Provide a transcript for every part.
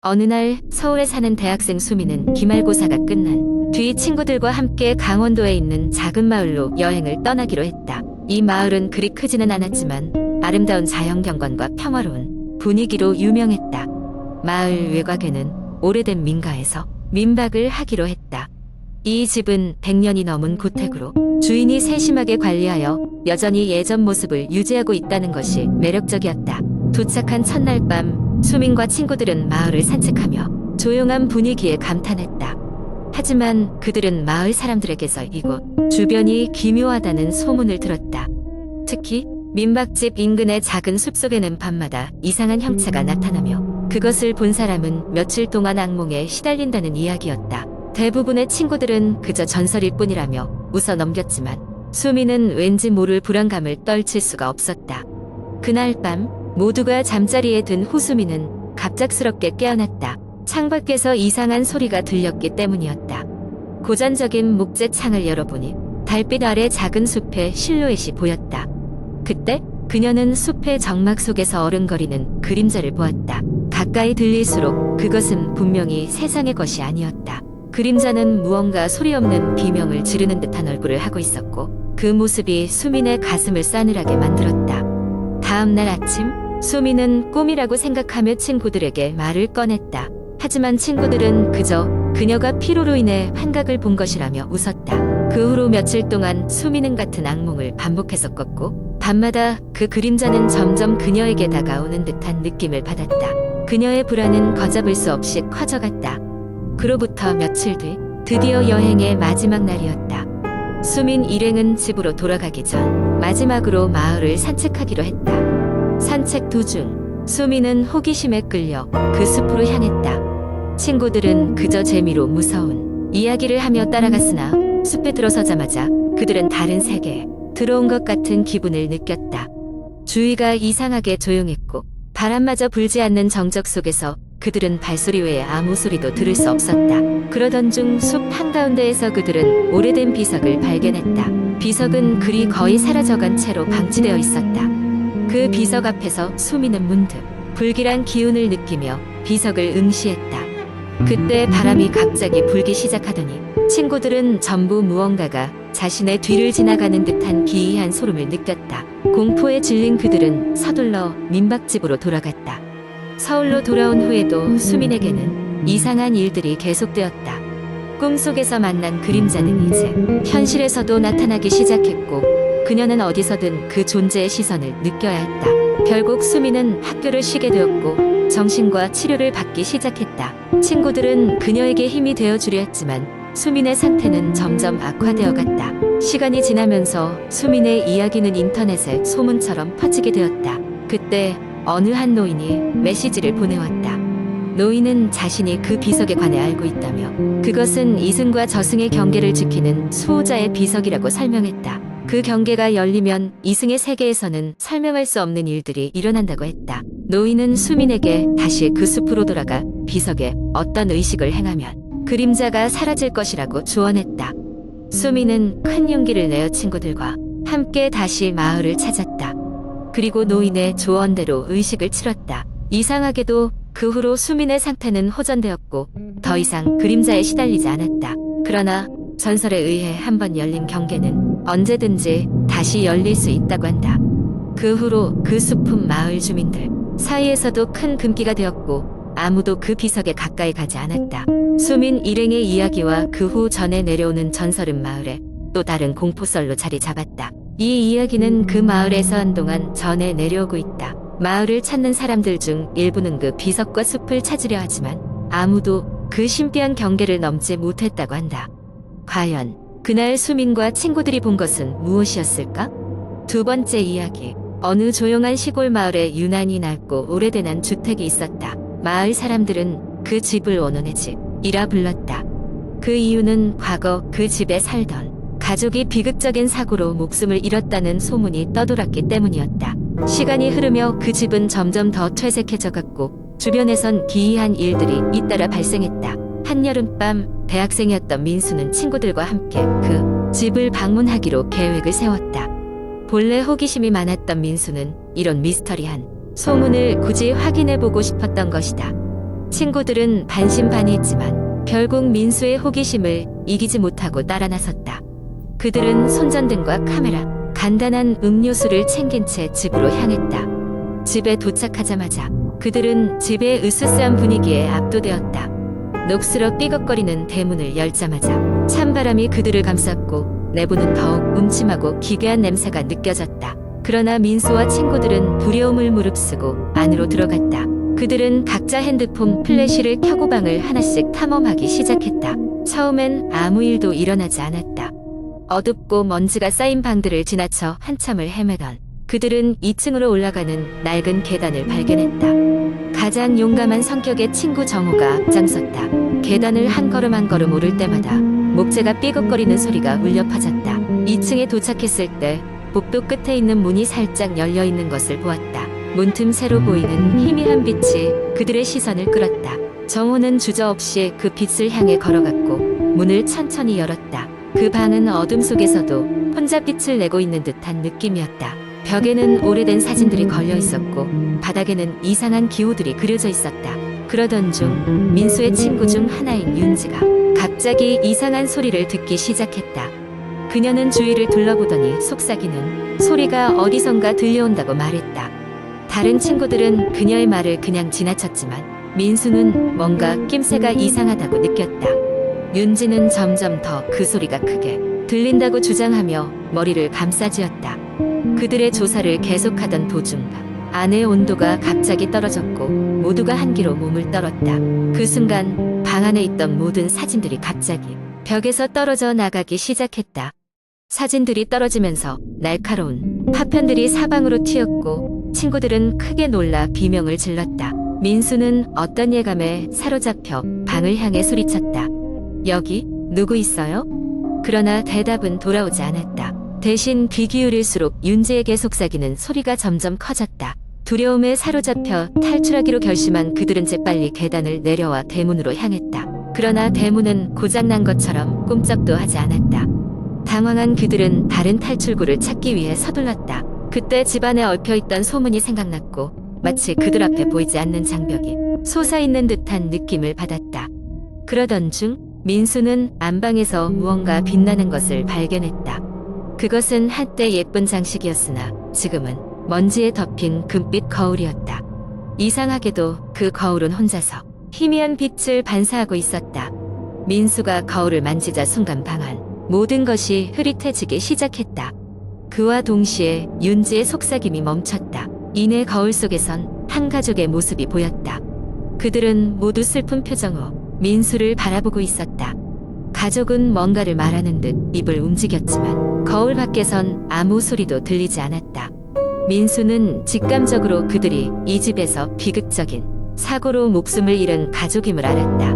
어느 날 서울에 사는 대학생 수미는 기말고사가 끝난 뒤 친구들과 함께 강원도에 있는 작은 마을로 여행을 떠나기로 했다. 이 마을은 그리 크지는 않았지만 아름다운 자연경관과 평화로운 분위기로 유명했다. 마을 외곽에는 오래된 민가에서 민박을 하기로 했다. 이 집은 100년이 넘은 고택으로 주인이 세심하게 관리하여 여전히 예전 모습을 유지하고 있다는 것이 매력적이었다. 도착한 첫날 밤 수민과 친구들은 마을을 산책하며 조용한 분위기에 감탄했다. 하지만 그들은 마을 사람들에게서 이곳 주변이 기묘하다는 소문을 들었다. 특히 민박집 인근의 작은 숲속에는 밤마다 이상한 형체가 나타나며 그것을 본 사람은 며칠 동안 악몽에 시달린다는 이야기였다. 대부분의 친구들은 그저 전설일 뿐이라며 웃어 넘겼지만 수미는 왠지 모를 불안감을 떨칠 수가 없었다. 그날 밤 모두가 잠자리에 든 후 수미는 갑작스럽게 깨어났다. 창밖에서 이상한 소리가 들렸기 때문이었다. 고전적인 목재 창을 열어보니 달빛 아래 작은 숲의 실루엣이 보였다. 그때 그녀는 숲의 정막 속에서 어른거리는 그림자를 보았다. 가까이 들릴수록 그것은 분명히 세상의 것이 아니었다. 그림자는 무언가 소리 없는 비명을 지르는 듯한 얼굴을 하고 있었고 그 모습이 수민의 가슴을 싸늘하게 만들었다. 다음 날 아침 수민은 꿈이라고 생각하며 친구들에게 말을 꺼냈다. 하지만 친구들은 그저 그녀가 피로로 인해 환각을 본 것이라며 웃었다. 그 후로 며칠 동안 수민은 같은 악몽을 반복해서 꿨고 밤마다 그 그림자는 점점 그녀에게 다가오는 듯한 느낌을 받았다. 그녀의 불안은 걷잡을 수 없이 커져갔다. 그로부터 며칠 뒤 드디어 여행의 마지막 날이었다. 수민 일행은 집으로 돌아가기 전 마지막으로 마을을 산책하기로 했다. 산책 도중 수민은 호기심에 끌려 그 숲으로 향했다. 친구들은 그저 재미로 무서운 이야기를 하며 따라갔으나 숲에 들어서자마자 그들은 다른 세계에 들어온 것 같은 기분을 느꼈다. 주위가 이상하게 조용했고 바람마저 불지 않는 정적 속에서 그들은 발소리 외에 아무 소리도 들을 수 없었다. 그러던 중 숲 한가운데에서 그들은 오래된 비석을 발견했다. 비석은 글이 거의 사라져간 채로 방치되어 있었다. 그 비석 앞에서 수미는 문득 불길한 기운을 느끼며 비석을 응시했다. 그때 바람이 갑자기 불기 시작하더니 친구들은 전부 무언가가 자신의 뒤를 지나가는 듯한 기이한 소름을 느꼈다. 공포에 질린 그들은 서둘러 민박집으로 돌아갔다. 서울로 돌아온 후에도 수민에게는 이상한 일들이 계속되었다. 꿈속에서 만난 그림자는 이제 현실에서도 나타나기 시작했고 그녀는 어디서든 그 존재의 시선을 느껴야 했다. 결국 수민은 학교를 쉬게 되었고 정신과 치료를 받기 시작했다. 친구들은 그녀에게 힘이 되어주려 했지만 수민의 상태는 점점 악화되어 갔다. 시간이 지나면서 수민의 이야기는 인터넷에 소문처럼 퍼지게 되었다. 그때 어느 한 노인이 메시지를 보내왔다. 노인은 자신이 그 비석에 관해 알고 있다며 그것은 이승과 저승의 경계를 지키는 수호자의 비석이라고 설명했다. 그 경계가 열리면 이승의 세계에서는 설명할 수 없는 일들이 일어난다고 했다. 노인은 수민에게 다시 그 숲으로 돌아가 비석에 어떤 의식을 행하면 그림자가 사라질 것이라고 조언했다. 수민은 큰 용기를 내어 친구들과 함께 다시 마을을 찾았다. 그리고 노인의 조언대로 의식을 치렀다. 이상하게도 그 후로 수민의 상태는 호전되었고 더 이상 그림자에 시달리지 않았다. 그러나 전설에 의해 한번 열린 경계는 언제든지 다시 열릴 수 있다고 한다. 그 후로 그 숲은 마을 주민들 사이에서도 큰 금기가 되었고 아무도 그 비석에 가까이 가지 않았다. 수민 일행의 이야기와 그 후 전해 내려오는 전설은 마을에 또 다른 공포썰로 자리 잡았다. 이 이야기는 그 마을에서 한동안 전해 내려오고 있다. 마을을 찾는 사람들 중 일부는 그 비석과 숲을 찾으려 하지만 아무도 그 신비한 경계를 넘지 못했다고 한다. 과연 그날 수민과 친구들이 본 것은 무엇이었을까? 두 번째 이야기. 어느 조용한 시골 마을에 유난히 낡고 오래된 한 주택이 있었다. 마을 사람들은 그 집을 원혼의 집이라 불렀다. 그 이유는 과거 그 집에 살던 가족이 비극적인 사고로 목숨을 잃었다는 소문이 떠돌았기 때문이었다. 시간이 흐르며 그 집은 점점 더 퇴색해져 갔고 주변에선 기이한 일들이 잇따라 발생했다. 한여름밤 대학생이었던 민수는 친구들과 함께 그 집을 방문하기로 계획을 세웠다. 본래 호기심이 많았던 민수는 이런 미스터리한 소문을 굳이 확인해보고 싶었던 것이다. 친구들은 반신반의했지만 결국 민수의 호기심을 이기지 못하고 따라 나섰다. 그들은 손전등과 카메라, 간단한 음료수를 챙긴 채 집으로 향했다. 집에 도착하자마자 그들은 집의 으스스한 분위기에 압도되었다. 녹슬어 삐걱거리는 대문을 열자마자 찬바람이 그들을 감쌌고 내부는 더욱 음침하고 기괴한 냄새가 느껴졌다. 그러나 민수와 친구들은 두려움을 무릅쓰고 안으로 들어갔다. 그들은 각자 핸드폰 플래시를 켜고 방을 하나씩 탐험하기 시작했다. 처음엔 아무 일도 일어나지 않았다. 어둡고 먼지가 쌓인 방들을 지나쳐 한참을 헤매던 그들은 2층으로 올라가는 낡은 계단을 발견했다. 가장 용감한 성격의 친구 정우가 앞장섰다. 계단을 한 걸음 한 걸음 오를 때마다 목재가 삐걱거리는 소리가 울려 퍼졌다. 2층에 도착했을 때 복도 끝에 있는 문이 살짝 열려 있는 것을 보았다. 문틈새로 보이는 희미한 빛이 그들의 시선을 끌었다. 정우는 주저없이 그 빛을 향해 걸어갔고 문을 천천히 열었다. 그 방은 어둠 속에서도 혼자 빛을 내고 있는 듯한 느낌이었다. 벽에는 오래된 사진들이 걸려 있었고 바닥에는 이상한 기호들이 그려져 있었다. 그러던 중 민수의 친구 중 하나인 윤지가 갑자기 이상한 소리를 듣기 시작했다. 그녀는 주위를 둘러보더니 속삭이는 소리가 어디선가 들려온다고 말했다. 다른 친구들은 그녀의 말을 그냥 지나쳤지만 민수는 뭔가 낌새가 이상하다고 느꼈다. 윤지는 점점 더 그 소리가 크게 들린다고 주장하며 머리를 감싸쥐었다. 그들의 조사를 계속하던 도중 안의 온도가 갑자기 떨어졌고 모두가 한기로 몸을 떨었다. 그 순간 방 안에 있던 모든 사진들이 갑자기 벽에서 떨어져 나가기 시작했다. 사진들이 떨어지면서 날카로운 파편들이 사방으로 튀었고 친구들은 크게 놀라 비명을 질렀다. 민수는 어떤 예감에 사로잡혀 방을 향해 소리쳤다. 여기 누구 있어요? 그러나 대답은 돌아오지 않았다. 대신 귀 기울일수록 윤지에게 속삭이는 소리가 점점 커졌다. 두려움에 사로잡혀 탈출하기로 결심한 그들은 재빨리 계단을 내려와 대문으로 향했다. 그러나 대문은 고장난 것처럼 꼼짝도 하지 않았다. 당황한 그들은 다른 탈출구를 찾기 위해 서둘렀다. 그때 집안에 얽혀있던 소문이 생각났고 마치 그들 앞에 보이지 않는 장벽이 솟아있는 듯한 느낌을 받았다. 그러던 중 민수는 안방에서 무언가 빛나는 것을 발견했다. 그것은 한때 예쁜 장식이었으나 지금은 먼지에 덮인 금빛 거울이었다. 이상하게도 그 거울은 혼자서 희미한 빛을 반사하고 있었다. 민수가 거울을 만지자 순간 방 안 모든 것이 흐릿해지기 시작했다. 그와 동시에 윤지의 속삭임이 멈췄다. 이내 거울 속에선 한 가족의 모습이 보였다. 그들은 모두 슬픈 표정으로 민수를 바라보고 있었다. 가족은 뭔가를 말하는 듯 입을 움직였지만 거울 밖에선 아무 소리도 들리지 않았다. 민수는 직감적으로 그들이 이 집에서 비극적인 사고로 목숨을 잃은 가족임을 알았다.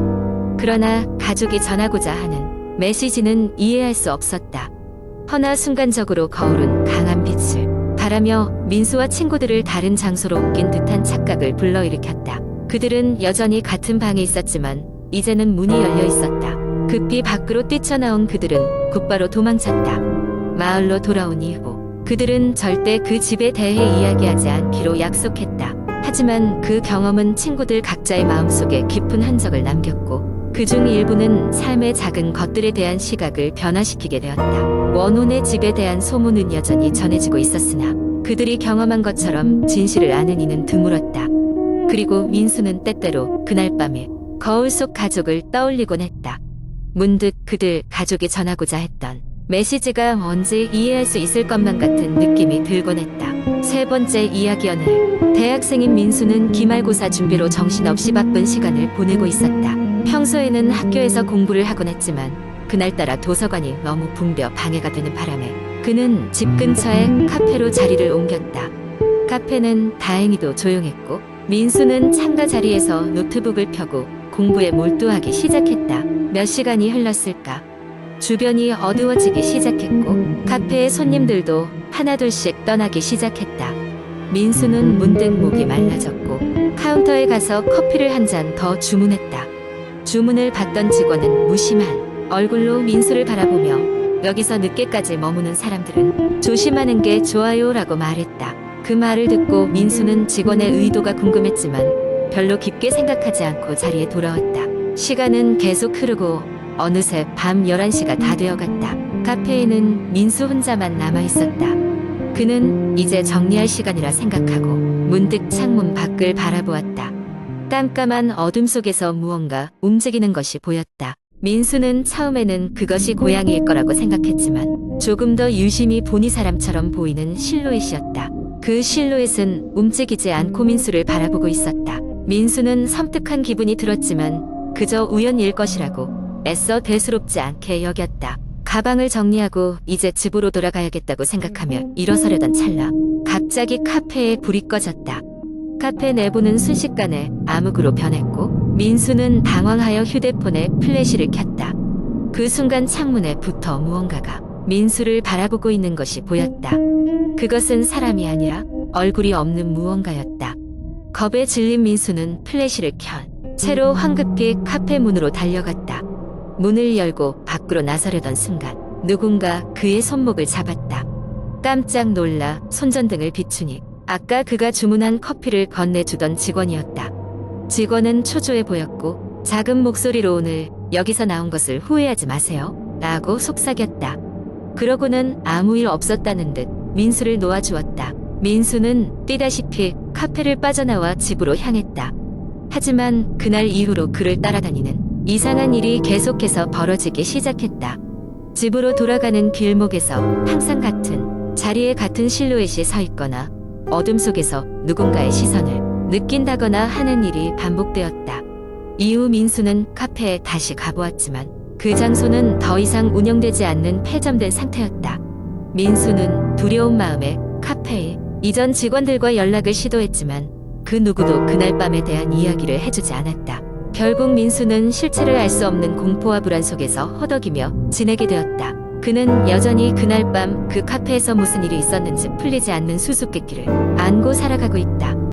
그러나 가족이 전하고자 하는 메시지는 이해할 수 없었다. 허나 순간적으로 거울은 강한 빛을 발하며 민수와 친구들을 다른 장소로 옮긴 듯한 착각을 불러일으켰다. 그들은 여전히 같은 방에 있었지만 이제는 문이 열려 있었다. 급히 밖으로 뛰쳐나온 그들은 곧바로 도망쳤다. 마을로 돌아온 이후 그들은 절대 그 집에 대해 이야기하지 않기로 약속했다. 하지만 그 경험은 친구들 각자의 마음속에 깊은 흔적을 남겼고 그중 일부는 삶의 작은 것들에 대한 시각을 변화시키게 되었다. 원혼의 집에 대한 소문은 여전히 전해지고 있었으나 그들이 경험한 것처럼 진실을 아는 이는 드물었다. 그리고 민수는 때때로 그날 밤에 거울 속 가족을 떠올리곤 했다. 문득 그들 가족이 전하고자 했던 메시지가 뭔지 이해할 수 있을 것만 같은 느낌이 들곤 했다. 세 번째 이야기. 어느 대학생인 민수는 기말고사 준비로 정신없이 바쁜 시간을 보내고 있었다. 평소에는 학교에서 공부를 하곤 했지만 그날따라 도서관이 너무 붐벼 방해가 되는 바람에 그는 집 근처의 카페로 자리를 옮겼다. 카페는 다행히도 조용했고 민수는 창가 자리에서 노트북을 펴고 공부에 몰두하기 시작했다. 몇 시간이 흘렀을까? 주변이 어두워지기 시작했고 카페의 손님들도 하나둘씩 떠나기 시작했다. 민수는 문득 목이 말라졌고 카운터에 가서 커피를 한 잔 더 주문했다. 주문을 받던 직원은 무심한 얼굴로 민수를 바라보며 여기서 늦게까지 머무는 사람들은 조심하는 게 좋아요 라고 말했다. 그 말을 듣고 민수는 직원의 의도가 궁금했지만 별로 깊게 생각하지 않고 자리에 돌아왔다. 시간은 계속 흐르고 어느새 밤 11시가 다 되어갔다. 카페에는 민수 혼자만 남아있었다. 그는 이제 정리할 시간이라 생각하고 문득 창문 밖을 바라보았다. 깜깜한 어둠 속에서 무언가 움직이는 것이 보였다. 민수는 처음에는 그것이 고양이일 거라고 생각했지만 조금 더 유심히 보니 사람처럼 보이는 실루엣이었다. 그 실루엣은 움직이지 않고 민수를 바라보고 있었다. 민수는 섬뜩한 기분이 들었지만 그저 우연일 것이라고 애써 대수롭지 않게 여겼다. 가방을 정리하고 이제 집으로 돌아가야겠다고 생각하며 일어서려던 찰나 갑자기 카페에 불이 꺼졌다. 카페 내부는 순식간에 암흑으로 변했고 민수는 당황하여 휴대폰에 플래시를 켰다. 그 순간 창문에 붙어 무언가가 민수를 바라보고 있는 것이 보였다. 그것은 사람이 아니라 얼굴이 없는 무언가였다. 겁에 질린 민수는 플래시를 켠 채로 황급히 카페 문으로 달려갔다. 문을 열고 밖으로 나서려던 순간 누군가 그의 손목을 잡았다. 깜짝 놀라 손전등을 비추니 아까 그가 주문한 커피를 건네주던 직원이었다. 직원은 초조해 보였고 작은 목소리로 오늘 여기서 나온 것을 후회하지 마세요 라고 속삭였다. 그러고는 아무 일 없었다는 듯 민수를 놓아주었다. 민수는 뛰다시피 카페를 빠져나와 집으로 향했다. 하지만 그날 이후로 그를 따라다니는 이상한 일이 계속해서 벌어지기 시작했다. 집으로 돌아가는 길목에서 항상 같은 자리에 같은 실루엣이 서 있거나 어둠 속에서 누군가의 시선을 느낀다거나 하는 일이 반복되었다. 이후 민수는 카페에 다시 가보았지만 그 장소는 더 이상 운영되지 않는 폐점된 상태였다. 민수는 두려운 마음에 카페에 이전 직원들과 연락을 시도했지만 그 누구도 그날 밤에 대한 이야기를 해주지 않았다. 결국 민수는 실체를 알 수 없는 공포와 불안 속에서 허덕이며 지내게 되었다. 그는 여전히 그날 밤 그 카페에서 무슨 일이 있었는지 풀리지 않는 수수께끼를 안고 살아가고 있다.